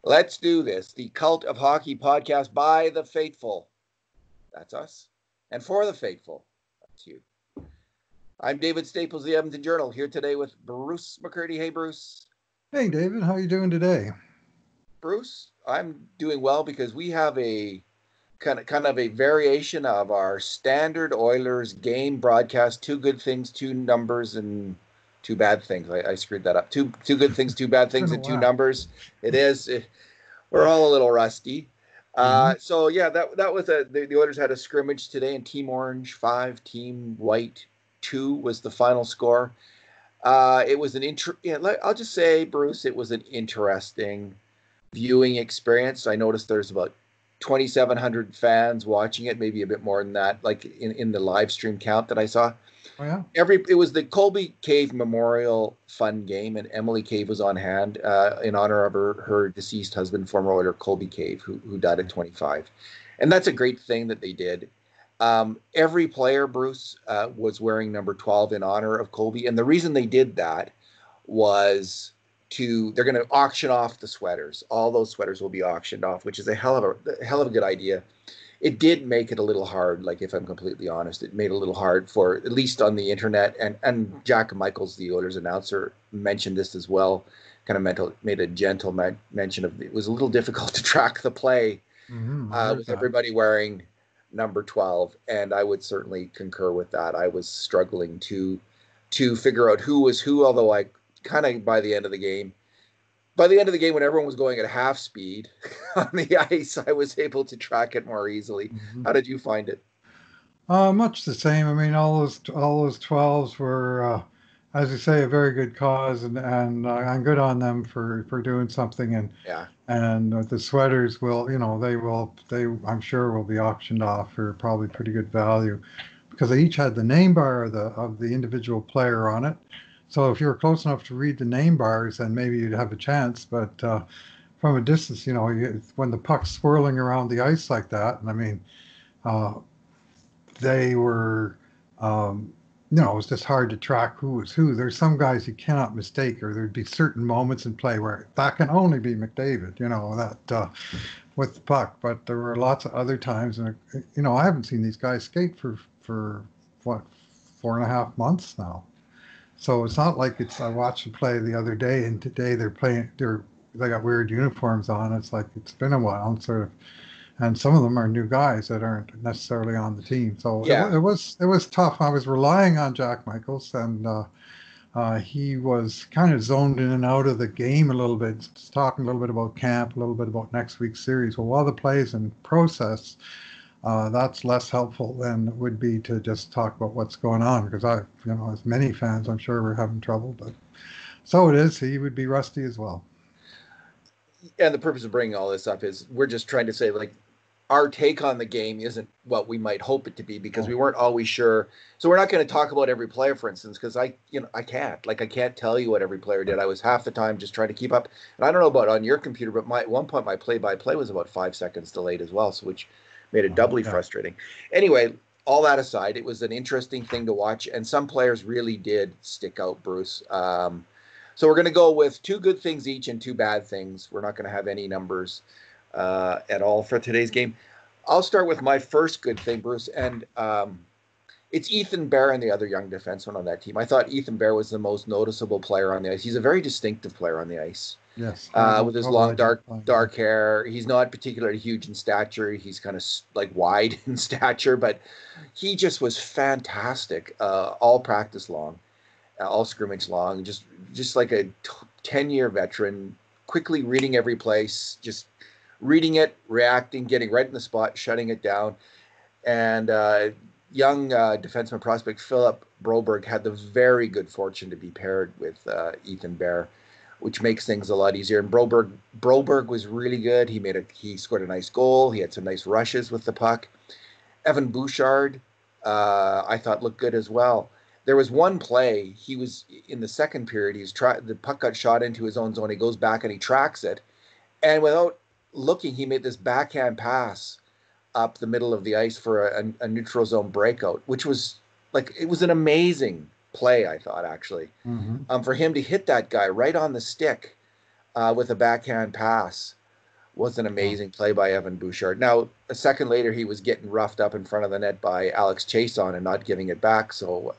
Let's do this. The Cult of Hockey podcast by the faithful. That's us. And for the faithful. That's you. I'm David Staples, the Edmonton Journal, here today with Bruce McCurdy. Hey, Bruce. Hey, David. How are you doing today? Bruce, I'm doing well because we have a kind of a variation of our standard Oilers game broadcast. Two good things, two numbers, and two bad things. I screwed that up. Two good things, two bad things, and two numbers. It is. We're all a little rusty. So yeah, that was the Oilers had a scrimmage today, and Team Orange 5, Team White 2 was the final score. It was I'll just say, Bruce, it was an interesting viewing experience. I noticed there's about 2,700 fans watching it, maybe a bit more than that, like in the live stream count that I saw. Oh, yeah. It was the Colby Cave Memorial Fund game, and Emily Cave was on hand in honor of her deceased husband, former Oiler Colby Cave, who died at 25. And that's a great thing that they did. Every player, Bruce, was wearing number 12 in honor of Colby. And the reason they did that was they're going to auction off the sweaters. All those sweaters will be auctioned off, which is a hell of a good idea. It did make it a little hard, like, if I'm completely honest, it made it a little hard for, at least on the internet, and Jack Michaels, the Oilers announcer, mentioned this as well, kind of made a gentle mention of it was a little difficult to track the play with everybody wearing number 12, and I would certainly concur with that. I was struggling to figure out who was who, although I kind of by the end of the game, when everyone was going at half speed on the ice, I was able to track it more easily. How did you find it? Much the same. I mean, all those 12s were, as you say, a very good cause, and I'm good on them for doing something. And the sweaters will, I'm sure will be auctioned off for probably pretty good value, because they each had the name bar of the individual player on it. So if you're close enough to read the name bars, then maybe you'd have a chance. But from a distance, when the puck's swirling around the ice like that, and I mean, they were, it was just hard to track who was who. There's some guys you cannot mistake, or there'd be certain moments in play where that can only be McDavid, that with the puck. But there were lots of other times, and I haven't seen these guys skate for what, 4.5 months now. So it's not like I watched them play the other day, and today they got weird uniforms on. It's like it's been a while, and some of them are new guys that aren't necessarily on the team. So yeah. It was tough. I was relying on Jack Michaels, and he was kind of zoned in and out of the game a little bit, just talking a little bit about camp, a little bit about next week's series. Well, while the play's in process, that's less helpful than it would be to just talk about what's going on, because as many fans, I'm sure we're having trouble, but so it is. He would be rusty as well. And the purpose of bringing all this up is we're just trying to say, like, our take on the game isn't what we might hope it to be, because we weren't always sure. So we're not going to talk about every player, for instance, because I can't tell you what every player did. I was half the time just trying to keep up. And I don't know about on your computer, but at one point my play-by-play was about 5 seconds delayed as well, so which made it doubly frustrating. Anyway, all that aside, it was an interesting thing to watch, and some players really did stick out, Bruce. So we're going to go with two good things each and two bad things. We're not going to have any numbers at all for today's game. I'll start with my first good thing, Bruce, and it's Ethan Barron, the other young defenseman on that team. I thought Ethan Barron was the most noticeable player on the ice. He's a very distinctive player on the ice. Yes. With his long, dark hair. He's not particularly huge in stature. He's kind of like wide in stature, but he just was fantastic all practice long, all scrimmage long, just like a 10-year veteran, quickly reading every place, just reading it, reacting, getting right in the spot, shutting it down. And young defenseman prospect Phillip Broberg had the very good fortune to be paired with Ethan Barron, which makes things a lot easier. And Broberg was really good. He scored a nice goal. He had some nice rushes with the puck. Evan Bouchard, I thought, looked good as well. There was one play. He was in the second period. The puck got shot into his own zone. He goes back and he tracks it, and without looking, he made this backhand pass up the middle of the ice for a neutral zone breakout, which was it was an amazing play, I thought, actually. For him to hit that guy right on the stick with a backhand pass was an amazing play by Evan Bouchard. Now, a second later, he was getting roughed up in front of the net by Alex Chason and not giving it back. So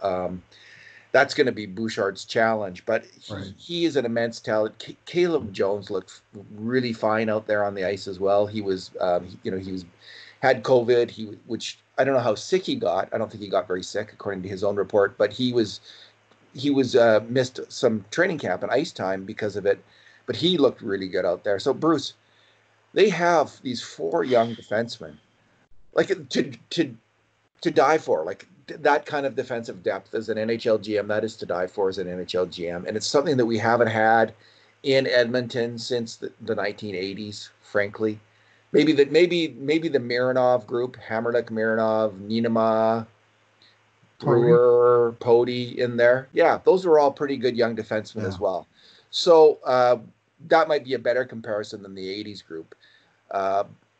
that's going to be Bouchard's challenge. But Right. he is an immense talent. Caleb Jones looked really fine out there on the ice as well. He was, he was had COVID. Which I don't know how sick he got. I don't think he got very sick, according to his own report. But he was missed some training camp and ice time because of it. But he looked really good out there. So Bruce, they have these 4 young defensemen, like to die for, like that kind of defensive depth as an NHL GM. That is to die for as an NHL GM, and it's something that we haven't had in Edmonton since the 1980s. Frankly, maybe the Mironov group, Hammerlick, Mironov, Niinema, Brewer, Pody in there. Yeah, those are all pretty good young defensemen as well. So that might be a better comparison than the 80s group.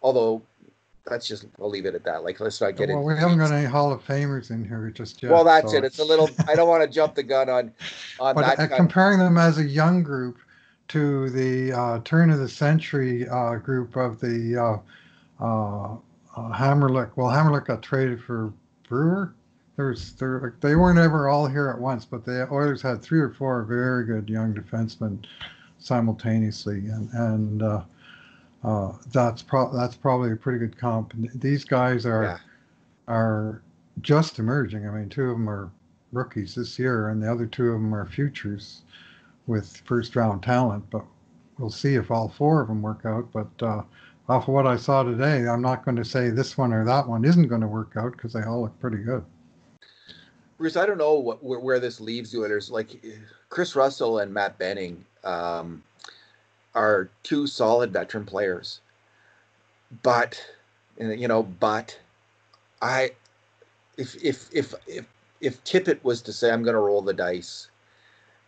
Although that's just, I'll leave it at that. Like, let's not get into. Well, we haven't got any Hall of Famers in here just yet. Well, that's it. It's a little. I don't want to jump the gun on but that. Comparing them as a young group to the turn of the century group of the Hammerlick. Well, Hammerlick got traded for Brewer. They weren't ever all here at once, but the Oilers had 3 or 4 very good young defensemen simultaneously, and that's probably a pretty good comp. These guys are just emerging. I mean, 2 of them are rookies this year, and the other 2 of them are futures with first-round talent. But we'll see if all 4 of them work out. But off of what I saw today, I'm not going to say this one or that one isn't going to work out because they all look pretty good. Bruce, I don't know where this leaves the Oilers. Like Chris Russell and Matt Benning are 2 solid veteran players, but if Tippett was to say, I'm going to roll the dice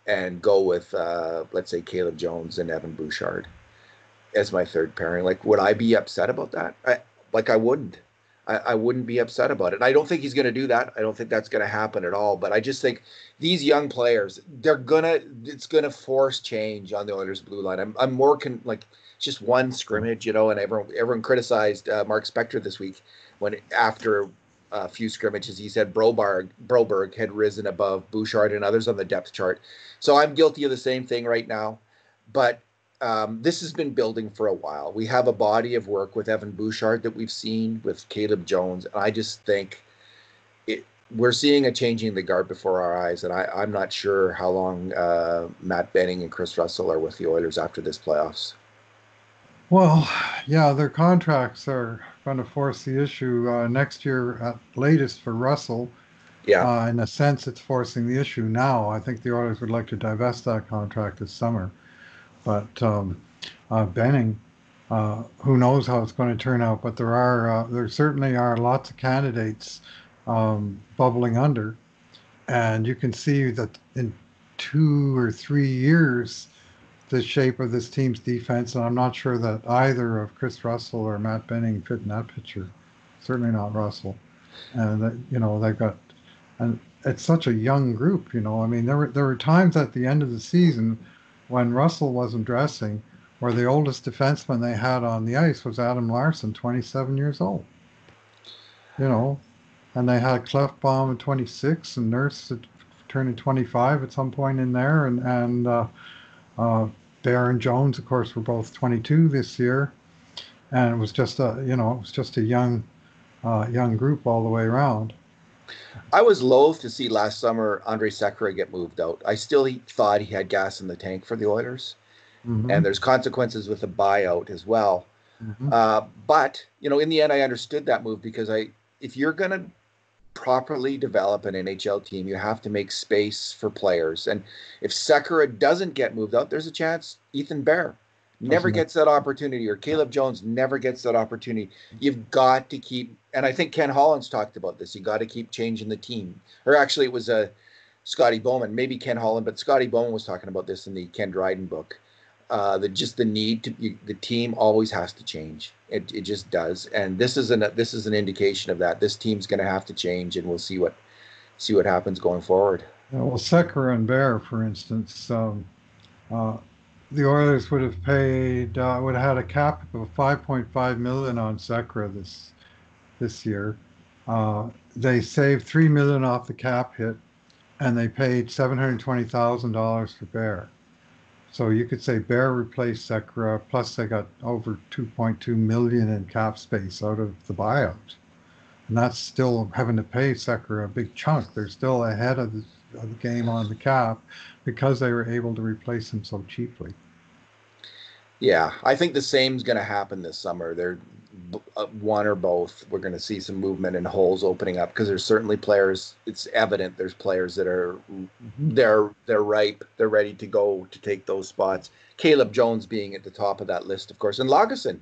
and go with let's say Caleb Jones and Evan Bouchard as my third pairing, like, would I be upset about that? I wouldn't. I wouldn't be upset about it. I don't think he's going to do that. I don't think that's going to happen at all. But I just think these young players, it's going to force change on the Oilers' blue line. I'm more just one scrimmage, and everyone criticized Mark Spector this week when after a few scrimmages he said Broberg had risen above Bouchard and others on the depth chart. So I'm guilty of the same thing right now. But this has been building for a while. We have a body of work with Evan Bouchard that we've seen with Caleb Jones. And I just think we're seeing a changing of the guard before our eyes. And I'm not sure how long Matt Benning and Chris Russell are with the Oilers after this playoffs. Well, yeah, their contracts are going to force the issue next year at latest for Russell. Yeah. In a sense, it's forcing the issue now. I think the Oilers would like to divest that contract this summer. But Benning, who knows how it's going to turn out? But there certainly are lots of candidates bubbling under, and you can see that in 2 or 3 years, the shape of this team's defense. And I'm not sure that either of Chris Russell or Matt Benning fit in that picture. Certainly not Russell. And they've got, and it's such a young group. I mean, there were times at the end of the season when Russell wasn't dressing, where the oldest defenseman they had on the ice was Adam Larson, 27 years old. And they had Clefbaum at 26 and Nurse turning 25 at some point in there, and Barron Jones, of course, were both 22 this year, and it was just a young group all the way around. I was loath to see last summer Andrej Sekera get moved out. I still thought he had gas in the tank for the Oilers, and there's consequences with the buyout as well. But in the end, I understood that move because if you're going to properly develop an NHL team, you have to make space for players. And if Sekera doesn't get moved out, there's a chance Ethan Bear never gets that opportunity, or Caleb Jones never gets that opportunity. You've got to keep, and I think Ken Holland's talked about this, you got to keep changing the team. Or actually, it was Scotty Bowman, maybe Ken Holland, but Scotty Bowman was talking about this in the Ken Dryden book. The team always has to change. It just does, and this is an indication of that. This team's going to have to change, and we'll see what happens going forward. Well, Sekera and Bear, for instance, the Oilers would have paid would have had a cap of 5.5 million on Sekera this year. They saved 3 million off the cap hit, and they paid $720,000 for Bear. So you could say Bear replaced Sekera, plus they got over 2.2 million in cap space out of the buyout, and that's still having to pay Sekera a big chunk. They're still ahead of the game on the cap because they were able to replace him so cheaply. Yeah, I think the same's going to happen this summer. They're one or both. We're going to see some movement and holes opening up because there's certainly players. It's evident there's players that are they're ripe. They're ready to go to take those spots. Caleb Jones being at the top of that list, of course, and Lagesson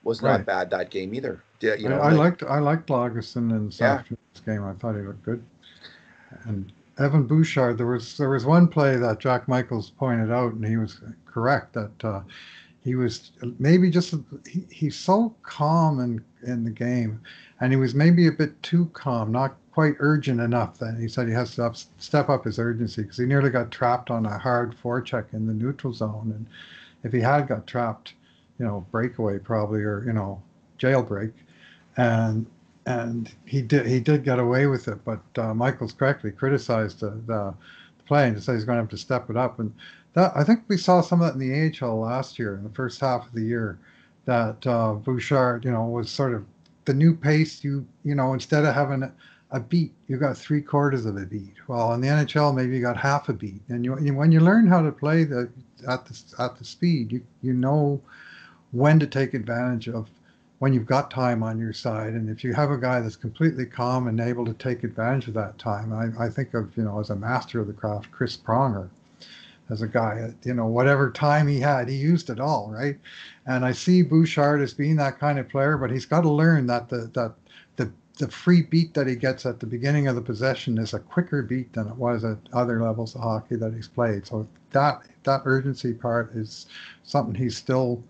was not bad that game either. Yeah, I liked Lagesson in this afternoon's game. I thought he looked good. And Evan Bouchard, there was one play that Jack Michaels pointed out, and he was correct that he was maybe just he's so calm in the game, and he was maybe a bit too calm, not quite urgent enough. That he said he has to step up his urgency because he nearly got trapped on a hard forecheck in the neutral zone, and if he had got trapped, breakaway probably, or jailbreak, and he did get away with it. But Michaels correctly criticized the play and said he's going to have to step it up. And I think we saw some of that in the AHL last year, in the first half of the year, that Bouchard, was sort of the new pace. Instead of having a beat, you got 3/4 of a beat. Well, in the NHL, maybe you got half a beat. And when you learn how to play at the speed, you know when to take advantage of when you've got time on your side. And if you have a guy that's completely calm and able to take advantage of that time, I think of, as a master of the craft, Chris Pronger, as a guy, whatever time he had, he used it all, right? And I see Bouchard as being that kind of player, but he's got to learn that the free beat that he gets at the beginning of the possession is a quicker beat than it was at other levels of hockey that he's played. So that urgency part is something he's still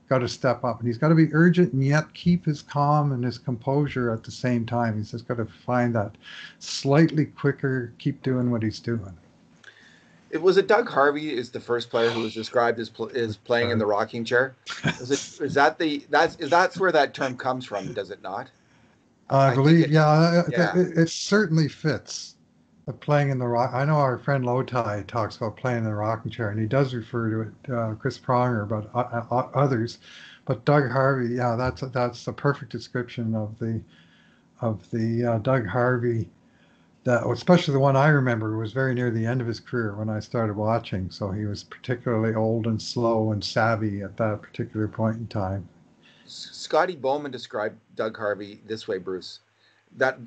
got to step up, and he's got to be urgent and yet keep his calm and his composure at the same time. He's just got to find that slightly quicker, keep doing what he's doing. It was it Doug Harvey is the first player who was described as playing in the rocking chair. That's where that term comes from, does it not? I believe, it certainly fits. Playing in the rock. I know our friend Lotai talks about playing in the rocking chair, and he does refer to it, Chris Pronger, but others. But Doug Harvey, that's the perfect description of the Doug Harvey. That, especially the one I remember, was very near the end of his career when I started watching. So he was particularly old and slow and savvy at that particular point in time. Scotty Bowman described Doug Harvey this way, Bruce. That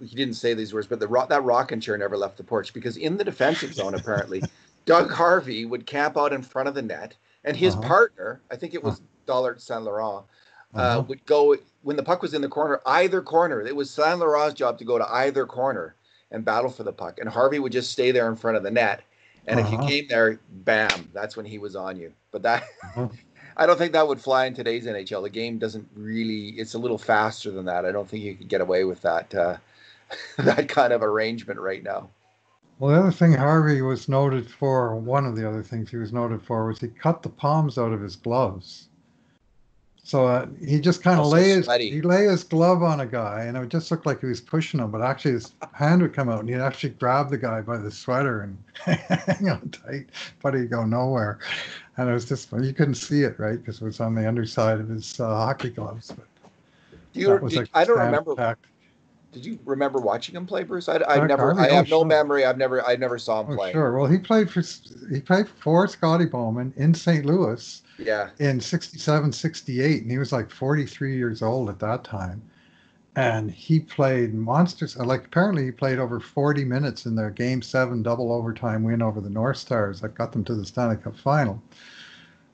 he didn't say these words, but that rocking chair never left the porch, because in the defensive zone, apparently, Doug Harvey would camp out in front of the net, and his partner, I think it was Dollard Saint Laurent, would go when the puck was in the corner, either corner. It was Saint Laurent's job to go to either corner and battle for the puck, and Harvey would just stay there in front of the net. And if you came there, bam, that's when he was on you. But that. I don't think that would fly in today's NHL. The game doesn't really, it's a little faster than that. I don't think you could get away with that that kind of arrangement right now. Well, the other thing Harvey was noted for, one of the other things he was noted for, was he cut the palms out of his gloves. So he just kind of lay his glove on a guy, and it would just look like he was pushing him, but actually his hand would come out, and he'd actually grab the guy by the sweater and hang on tight, but he'd go nowhere. And it was just, you couldn't see it, right, because it was on the underside of his hockey gloves. But I don't remember. Tactic. Did you remember watching him play, Bruce? I have no memory. I never saw him play. Sure. Well, he played for Scotty Bowman in St. Louis. Yeah. In 67, 68, and he was like 43 years old at that time. And he played monsters. Apparently he played over 40 minutes in their Game 7 double overtime win over the North Stars that got them to the Stanley Cup final,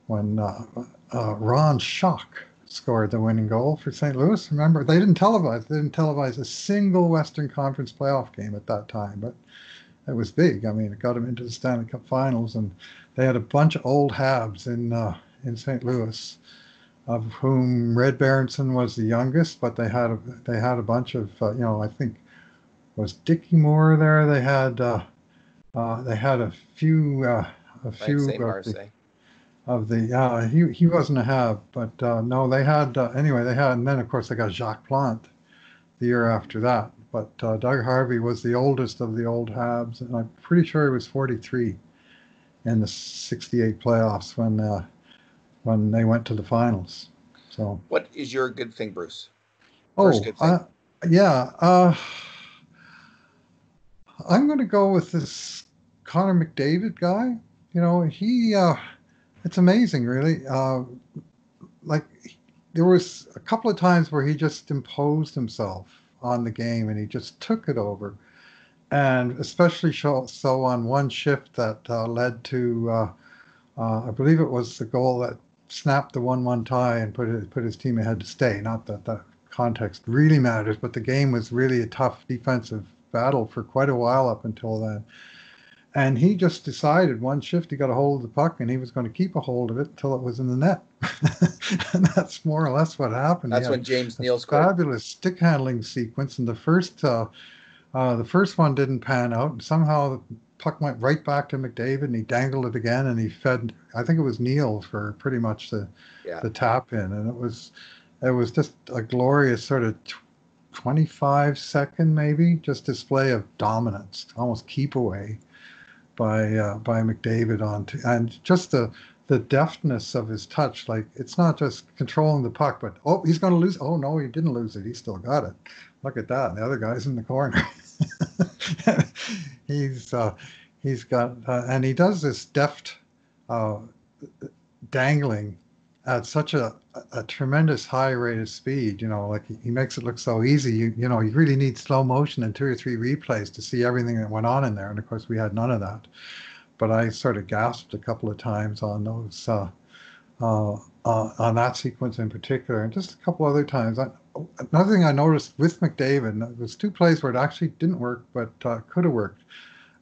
when Ron Schock scored the winning goal for St. Louis. Remember, they didn't televise a single Western Conference playoff game at that time, but it was big. I mean, it got them into the Stanley Cup finals, and they had a bunch of old Habs in St. Louis, of whom Red Berenson was the youngest, but they had a bunch of I think was Dickie Moore there. They had a few of the he wasn't a Hab, but no, they had anyway. They had, and then of course they got Jacques Plante the year after that. But Doug Harvey was the oldest of the old Habs, and I'm pretty sure he was 43 in the '68 playoffs when they went to the finals. So, what is your good thing, Bruce? First oh, good thing. yeah, I'm going to go with this Conor McDavid guy. You know, it's amazing, really. Like there was a couple of times where he just imposed himself on the game and he just took it over. And especially so on one shift that led to, I believe it was the goal that snapped the 1-1 tie and put his team ahead to stay. Not that that context really matters, but the game was really a tough defensive battle for quite a while up until then. And he just decided one shift he got a hold of the puck and he was going to keep a hold of it until it was in the net. And that's more or less what happened. That's when James Neal scored. Fabulous stick handling sequence, and the first one didn't pan out, and somehow the puck went right back to McDavid, and he dangled it again, and he fed, I think it was Neal for pretty much the tap in, and it was just a glorious sort of 25-second maybe just display of dominance, almost keep away by McDavid and just the deftness of his touch. Like, it's not just controlling the puck, but he's going to lose. Oh no, he didn't lose it. He still got it. Look at that. And the other guy's in the corner. He's got and he does this deft dangling at such a tremendous high rate of speed. You know, like he makes it look so easy. You know, you really need slow motion and 2 or 3 replays to see everything that went on in there. And of course, we had none of that. But I sort of gasped a couple of times on those on that sequence in particular, and just a couple other times. Another thing I noticed with McDavid, it was 2 plays where it actually didn't work, but could have worked.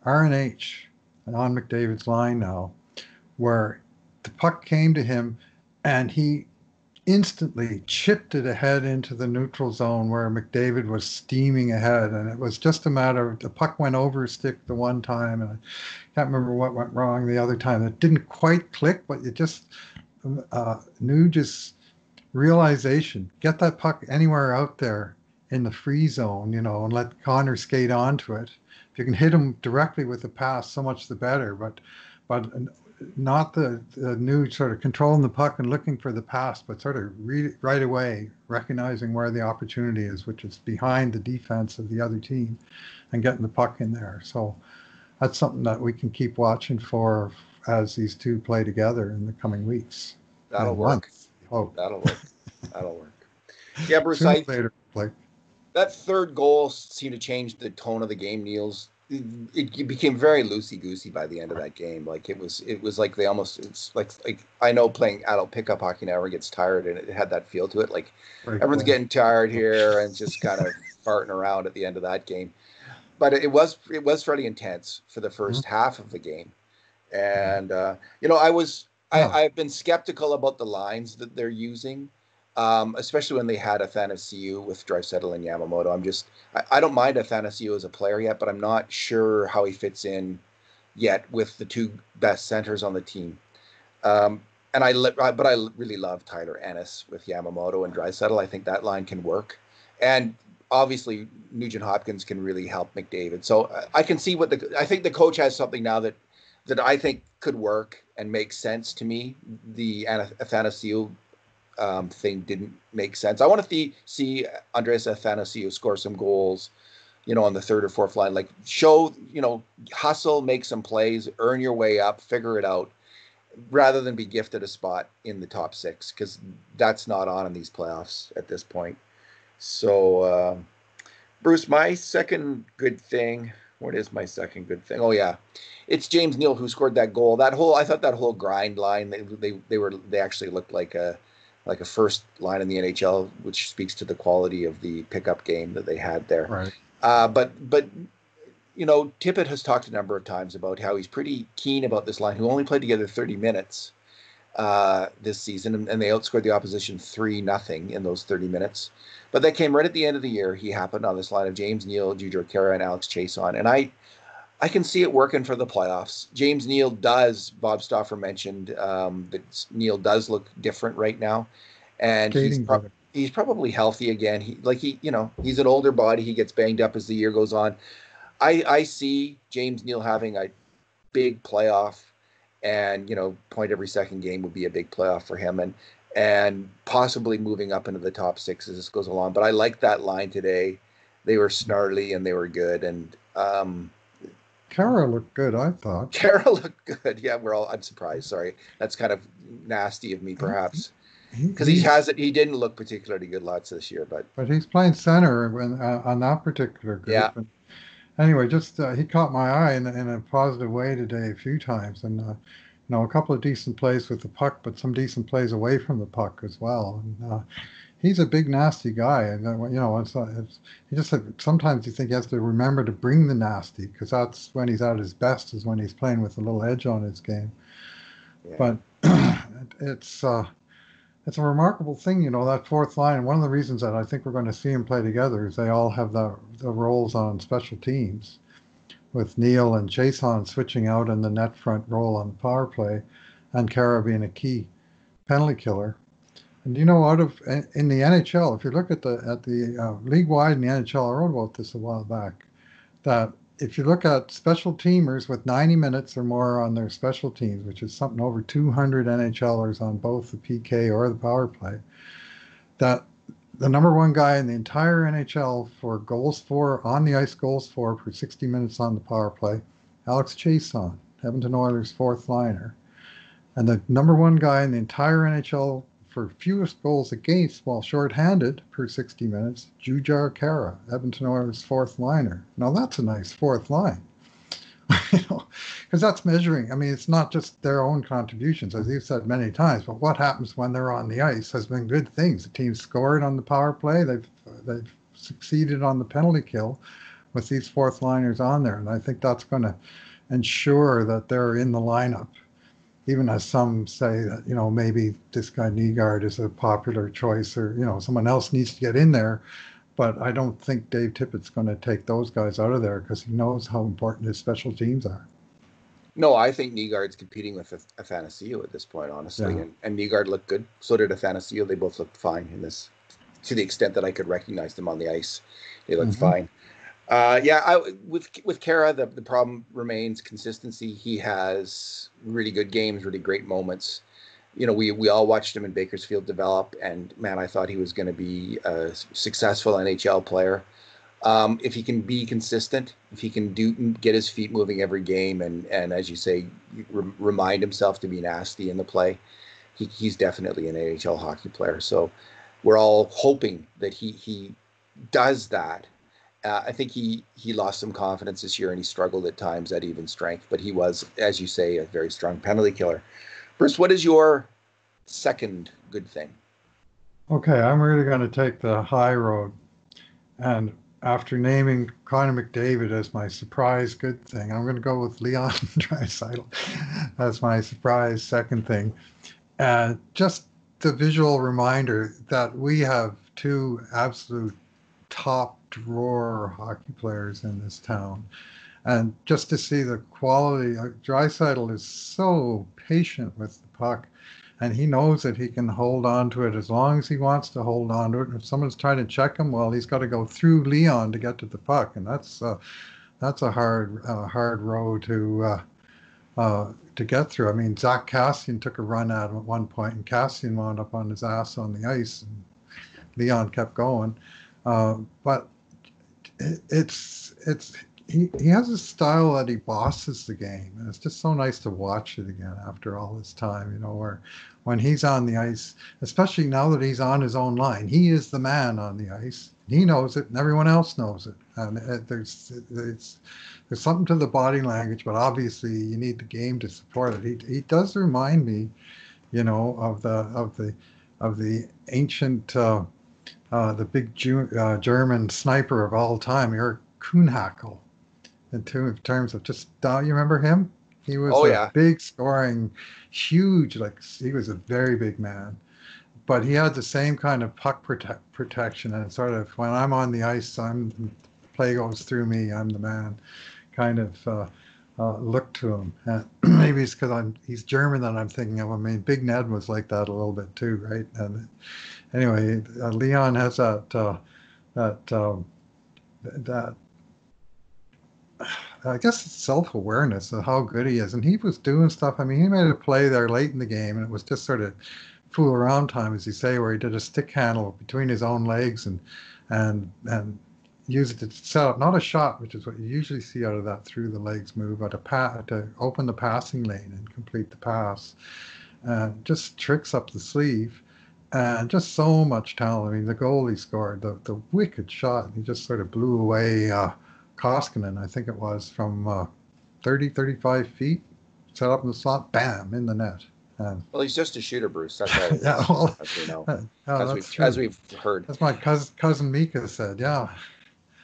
R&H on McDavid's line now, where the puck came to him, and he instantly chipped it ahead into the neutral zone where McDavid was steaming ahead, and it was just a matter of the puck went over his stick the one time, and I can't remember what went wrong the other time. It didn't quite click, but it just Nuge's realization, get that puck anywhere out there in the free zone, you know, and let Connor skate onto it. If you can hit him directly with the pass, so much the better, but not the new sort of controlling the puck and looking for the pass, but sort of right away recognizing where the opportunity is, which is behind the defense of the other team, and getting the puck in there. So that's something that we can keep watching for as these two play together in the coming weeks. That'll work. Oh, that'll work. That'll work. Yeah, Bruce. That third goal seemed to change the tone of the game. Neal's. It became very loosey-goosey by the end of that game. Like it was like they almost, it's like I know playing adult pickup hockey now, everyone gets tired, and it had that feel to it. Like everyone's getting tired here and just kind of farting around at the end of that game. But it was fairly intense for the first half of the game. And you know, I've been skeptical about the lines that they're using. Especially when they had Athanasiou with Draisaitl and Yamamoto. I don't mind Athanasiou as a player yet, but I'm not sure how he fits in yet with the 2 best centers on the team. But I really love Tyler Ennis with Yamamoto and Draisaitl. I think that line can work. And obviously Nugent Hopkins can really help McDavid. So I can see I think the coach has something now that I think could work and make sense to me. The Athanasiou thing didn't make sense. I want to see Andres Athanasiou score some goals, you know, on the 3rd or 4th line. Like, show, you know, hustle, make some plays, earn your way up, figure it out, rather than be gifted a spot in the top 6, because that's not on in these playoffs at this point. So, Bruce, my second good thing. What is my second good thing? Oh yeah, it's James Neal who scored that goal. I thought that whole grind line. They actually looked like a first line in the NHL, which speaks to the quality of the pickup game that they had there. Right. But you know, Tippett has talked a number of times about how he's pretty keen about this line, who only played together 30 minutes this season, and they outscored the opposition 3-0 in those 30 minutes. But that came right at the end of the year. He happened on this line of James Neal, Jujhar Khaira, and Alex Chiasson. And I can see it working for the playoffs. James Neal does. Bob Stauffer mentioned that Neal does look different right now, and Skating better. he's probably healthy again. He's an older body. He gets banged up as the year goes on. I see James Neal having a big playoff, and point every second game would be a big playoff for him, and possibly moving up into the top six as this goes along. But I like that line today. They were snarly and they were good, and Kara looked good, I thought. Kara looked good. Yeah, I'm surprised. Sorry, that's kind of nasty of me, perhaps, because he didn't look particularly good lots this year, but he's playing center on that particular group. Yeah. And anyway, just he caught my eye in a positive way today a few times, and a couple of decent plays with the puck, but some decent plays away from the puck as well. And he's a big, nasty guy, and he just sometimes you think he has to remember to bring the nasty, because that's when he's at his best, is when he's playing with a little edge on his game. Yeah. But it's a remarkable thing, that fourth line. One of the reasons that I think we're going to see them play together is they all have the roles on special teams, with Neal and Jason switching out in the net front role on the power play, and Kara being a key penalty killer. And in the NHL, if you look at the league wide in the NHL, I wrote about this a while back, that if you look at special teamers with 90 minutes or more on their special teams, which is something over 200 NHLers on both the PK or the power play, that the number one guy in the entire NHL for on the ice goals for 60 minutes on the power play, Alex Chiasson, Edmonton Oilers fourth liner. And the number one guy in the entire NHL for fewest goals against while shorthanded per 60 minutes, Jujhar Khaira, Edmonton Oilers fourth liner. Now that's a nice fourth line, because that's measuring. I mean, it's not just their own contributions, as you've said many times, but what happens when they're on the ice has been good things. The team scored on the power play. They've succeeded on the penalty kill with these fourth liners on there, and I think that's going to ensure that they're in the lineup. Even as some say that, maybe this guy Nygaard is a popular choice, or, someone else needs to get in there. But I don't think Dave Tippett's going to take those guys out of there, because he knows how important his special teams are. No, I think Nygaard's competing with Athanasiou at this point, honestly. Yeah. And Nygaard looked good. So did Athanasiou. They both looked fine in this, to the extent that I could recognize them on the ice. They looked fine. With Kara, the problem remains consistency. He has really good games, really great moments. We all watched him in Bakersfield develop, and man, I thought he was going to be a successful NHL player. If he can be consistent, if he can get his feet moving every game, and as you say, remind himself to be nasty in the play, he's definitely an NHL hockey player. So we're all hoping that he does that. I think he lost some confidence this year, and he struggled at times at even strength. But he was, as you say, a very strong penalty killer. Bruce, what is your second good thing? Okay, I'm really going to take the high road. And after naming Conor McDavid as my surprise good thing, I'm going to go with Leon Draisaitl as my surprise second thing. And just the visual reminder that we have two absolute top drawer hockey players in this town, and just to see the quality. Draisaitl is so patient with the puck, and he knows that he can hold on to it as long as he wants to hold on to it. And if someone's trying to check him, well, he's got to go through Leon to get to the puck, and that's a hard road to get through. I mean, Zach Kassian took a run at him at one point, and Kassian wound up on his ass on the ice, and Leon kept going. But he has a style that he bosses the game, and it's just so nice to watch it again after all this time, where when he's on the ice, especially now that he's on his own line, he is the man on the ice. He knows it, and everyone else knows it. And there's something to the body language, but obviously you need the game to support it. He does remind me, of the ancient the big German sniper of all time, Erich Kuhnhackl, in terms of just, you remember him? He was big scoring, huge, he was a very big man. But he had the same kind of puck protection, and sort of, when I'm on the ice, play goes through me, I'm the man kind of look to him. Maybe it's because he's German that I'm thinking of. I mean, Big Ned was like that a little bit too, right? And anyway, Leon has that that I guess it's self-awareness of how good he is, and he was doing stuff. I mean, he made a play there late in the game, and it was just sort of fool around time, as you say, where he did a stick handle between his own legs and used it to set up not a shot, which is what you usually see out of that through the legs move, but to open the passing lane and complete the pass. Just tricks up the sleeve, and just so much talent. I mean, the goal he scored, the wicked shot, he just sort of blew away Koskinen, I think it was, from 30, 35 feet, set up in the slot, bam, in the net. Well, he's just a shooter, Bruce. That's all it is. Yeah, well, as we know, as we've heard. That's my cousin Mika said. Yeah.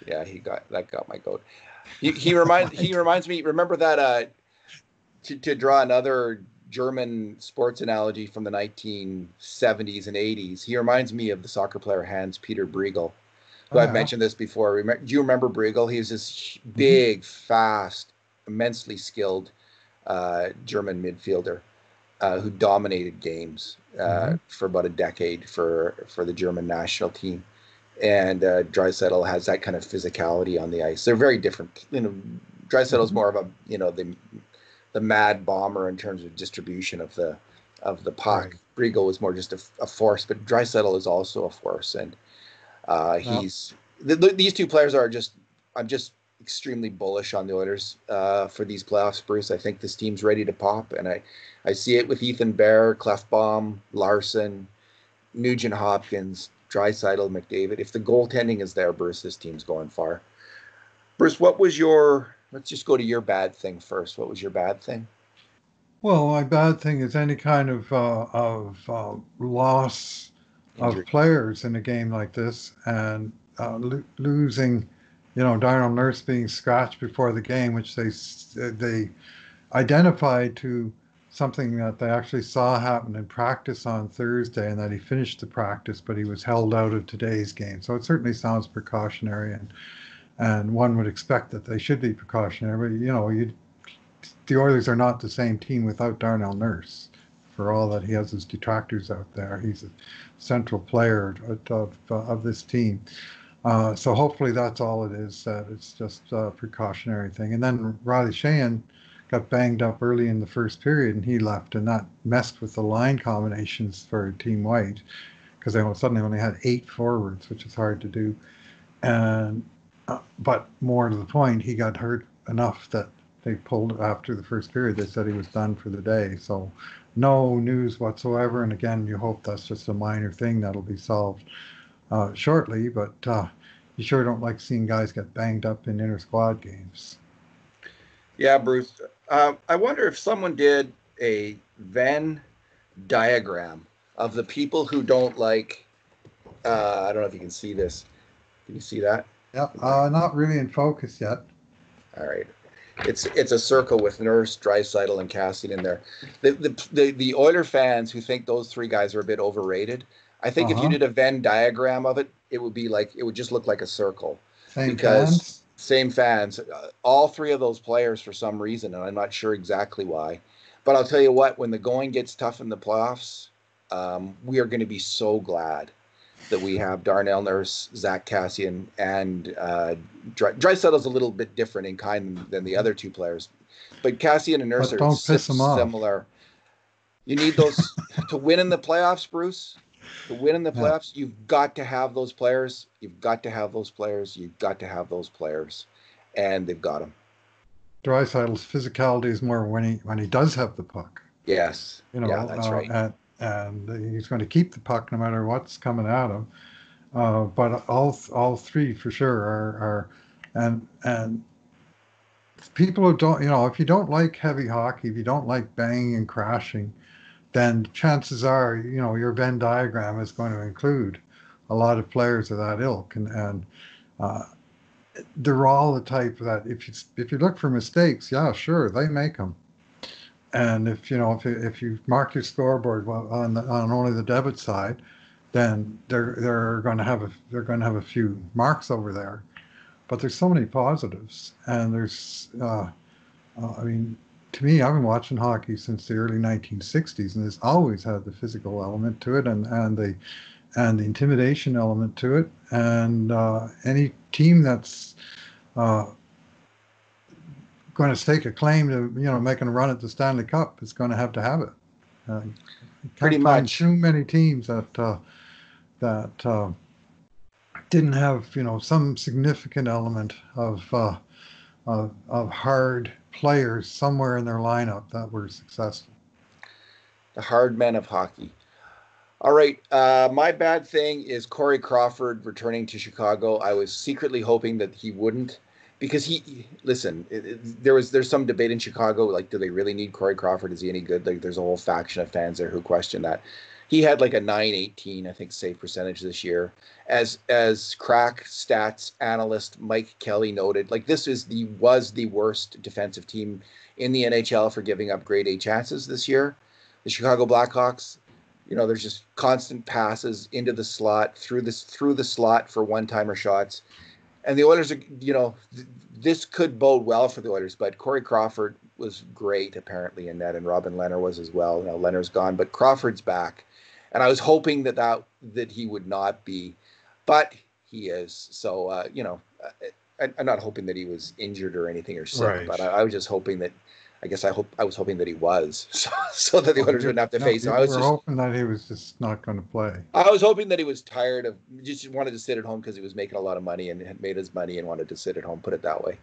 Yeah, got my goat. He reminds me. Remember that to draw another German sports analogy from the 1970s and 80s. He reminds me of the soccer player Hans-Peter Briegel. I've mentioned this before. Do you remember Briegel? He was this big, fast, immensely skilled German midfielder who dominated games for about a decade for the German national team. And Draisaitl has that kind of physicality on the ice. They're very different. Draisaitl is more of a the mad bomber in terms of distribution of the puck. Right. Briegel was more just a force, but Draisaitl is also a force, and these two players are just. I'm just extremely bullish on the Oilers for these playoffs, Bruce. I think this team's ready to pop, and I see it with Ethan Bear, Clefbaum, Larson, Nugent Hopkins, Draisaitl, McDavid. If the goaltending is there, Bruce, this team's going far. Bruce, let's just go to your bad thing first. What was your bad thing? Well, my bad thing is any kind of loss Injury. Of players in a game like this, and losing, Darnell Nurse being scratched before the game, which they identified to something that they actually saw happen in practice on Thursday, and that he finished the practice, but he was held out of today's game. So it certainly sounds precautionary, and one would expect that they should be precautionary. But the Oilers are not the same team without Darnell Nurse. For all that he has his detractors out there, he's a central player of this team. So hopefully that's all it is. That it's just a precautionary thing. And then Riley Sheahan got banged up early in the first period, and he left, and that messed with the line combinations for Team White, because they suddenly only had 8 forwards, which is hard to do. And but more to the point, he got hurt enough that they pulled after the first period. They said he was done for the day. So no news whatsoever. And again, you hope that's just a minor thing that'll be solved shortly. But you sure don't like seeing guys get banged up in inter-squad games. Yeah, Bruce. I wonder if someone did a Venn diagram of the people who don't like. I don't know if you can see this. Can you see that? Yeah, not really in focus yet. All right. It's a circle with Nurse, Draisaitl, and Kassian in there. The Oiler fans who think those 3 guys are a bit overrated, I think if you did a Venn diagram of it, it would just look like a circle. Same fans. All 3 of those players for some reason, and I'm not sure exactly why. But I'll tell you what, when the going gets tough in the playoffs, we are going to be so glad that we have Darnell Nurse, Zach Kassian, and Draisaitl's a little bit different in kind than the other 2 players. But Kassian and Nurse are similar. You need those to win in the playoffs, Bruce. To win in the playoffs, you've got to have those players. You've got to have those players. You've got to have those players. And they've got them. Draisaitl's physicality is more when he does have the puck. Yes. Yeah, that's right. And he's going to keep the puck no matter what's coming at him. But all 3 for sure are and people who don't, if you don't like heavy hockey, if you don't like banging and crashing, then chances are, your Venn diagram is going to include a lot of players of that ilk, and they're all the type that if you look for mistakes, yeah, sure, they make them. And if you mark your scoreboard on only the debit side, then they're going to have a few marks over there. but there's so many positives, and there's I mean, to me, I've been watching hockey since the early 1960s, and it's always had the physical element to it, and the intimidation element to it, and any team that's uh, going to stake a claim to making a run at the Stanley Cup is going to have it. You Pretty can't find much. too many teams that didn't have some significant element of hard players somewhere in their lineup that were successful. The hard men of hockey. All right. My bad thing is Corey Crawford returning to Chicago. I was secretly hoping that he wouldn't, because there's some debate in Chicago, like, do they really need Corey Crawford? Is he any good? Like, there's a whole faction of fans there who question that. He had like a 918, I think, save percentage this year. As crack stats analyst Mike Kelly noted, like, this was the worst defensive team in the NHL for giving up grade A chances this year. The Chicago Blackhawks, there's just constant passes into the slot, through the slot for one-timer shots. And the Oilers are, this could bode well for the Oilers, but Corey Crawford was great apparently in net, and Robin Lehner was as well. Now Lehner's gone, but Crawford's back. And I was hoping that he would not be, but he is. So, I'm not hoping that he was injured or anything or sick, Right. but I was just hoping that, I was hoping that he was, so that the Oilers wouldn't have to face him. I was hoping that he was just not going to play. I was hoping that he was tired of, just wanted to sit at home because he was making a lot of money and had made his money and wanted to sit at home, put it that way.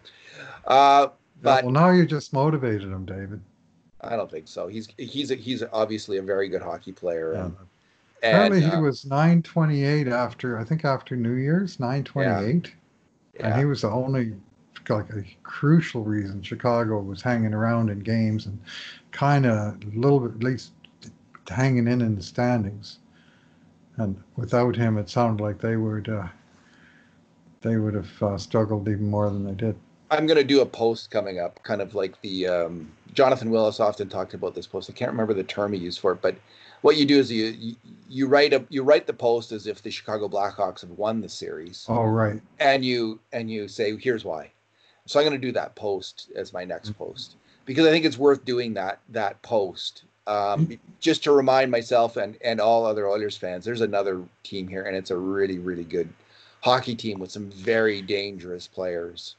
But well, now you just motivated him, David. I don't think so. He's obviously a very good hockey player. Yeah. And apparently he was 928 after New Year's, 928. Yeah. And he was the only, like, a crucial reason Chicago was hanging around in games and kind of a little bit, at least, hanging in the standings. And without him, it sounded like they would have struggled even more than they did. I'm going to do a post coming up, kind of like the Jonathan Willis often talked about this post. I can't remember the term he used for it, but what you do is you write the post as if the Chicago Blackhawks have won the series. Oh, right. And you say, here's why. So I'm going to do that post as my next post, because I think it's worth doing that post, just to remind myself and all other Oilers fans, there's another team here, and it's a really, really good hockey team with some very dangerous players.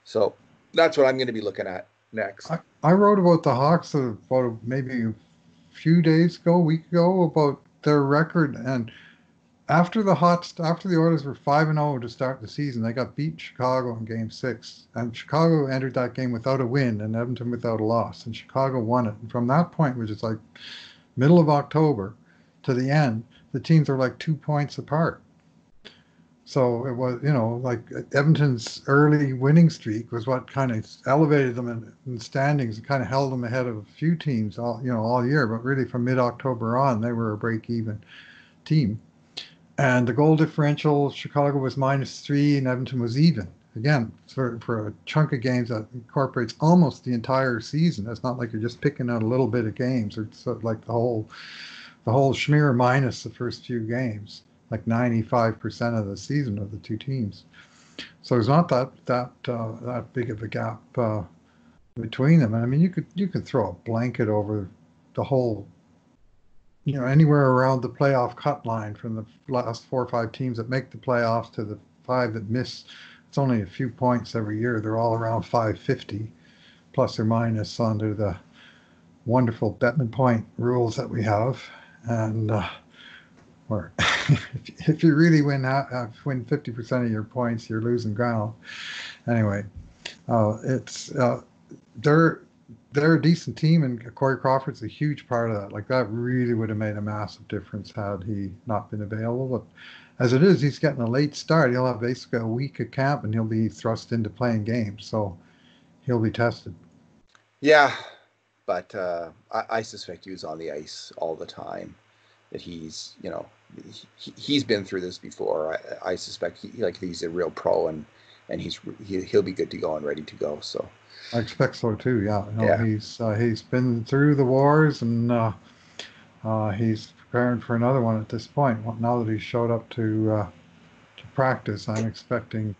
So that's what I'm going to be looking at next. I wrote about the Hawks about maybe a week ago, about their record, and after the Oilers were 5-0 to start the season, they got beat Chicago in Game 6, and Chicago entered that game without a win, and Edmonton without a loss, and Chicago won it. And from that point, which is like middle of October to the end, the teams are like 2 points apart. So it was, like Edmonton's early winning streak was what kind of elevated them in the standings and kind of held them ahead of a few teams all year. But really, from mid-October on, they were a break-even team. And the goal differential, Chicago was -3 and Edmonton was even. Again, for a chunk of games that incorporates almost the entire season. It's not like you're just picking out a little bit of games, or sort of like the whole schmear minus the first few games, like 95% of the season of the two teams. So there's not that big of a gap between them. I mean, you could throw a blanket over the whole, anywhere around the playoff cut line, from the last 4 or 5 teams that make the playoffs to the 5 that miss. It's only a few points every year. They're all around 550, plus or minus, under the wonderful Bettman point rules that we have. And or if you really win 50% of your points, you're losing ground. Anyway, they're a decent team, and Corey Crawford's a huge part of that. Like, that really would have made a massive difference had he not been available. But as it is, he's getting a late start. He'll have basically a week of camp, and he'll be thrust into playing games. So he'll be tested. Yeah, but I suspect he was on the ice all the time. That he's been through this before. I suspect he's a real pro, and he'll be good to go and ready to go. So I expect so too. Yeah, he's been through the wars, and he's preparing for another one at this point. Now that he's showed up to practice, I'm expecting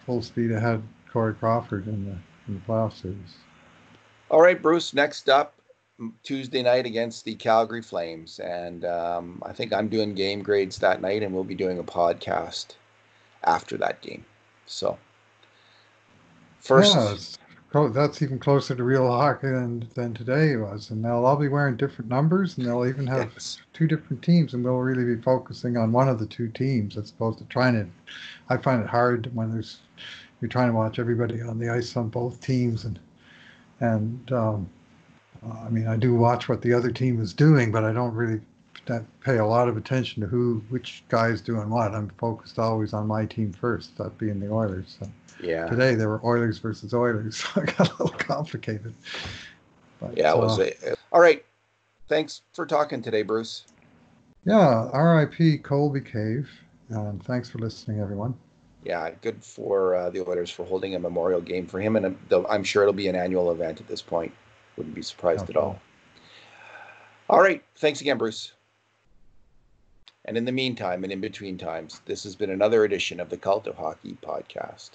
full speed ahead Corey Crawford in the playoff series. All right, Bruce, next up, Tuesday night against the Calgary Flames. And I think I'm doing game grades that night, and we'll be doing a podcast after that game. So, first. That's even closer to real hockey than today was. And they'll all be wearing different numbers, and they'll even have Yes. two different teams, and we'll really be focusing on one of the two teams as opposed to trying to. I find it hard when you're trying to watch everybody on the ice on both teams, and I mean, I do watch what the other team is doing, but I don't really pay a lot of attention to which guy's doing what. I'm focused always on my team first, that being the Oilers. So Yeah. today there were Oilers versus Oilers, so it got a little complicated. But, yeah, it was. All right. Thanks for talking today, Bruce. Yeah, R.I.P. Colby Cave, and thanks for listening, everyone. Yeah, good for the Oilers for holding a memorial game for him, and I'm sure it'll be an annual event at this point. Wouldn't be surprised at all. All right. Thanks again, Bruce. And in the meantime, and in between times, this has been another edition of the Cult of Hockey podcast.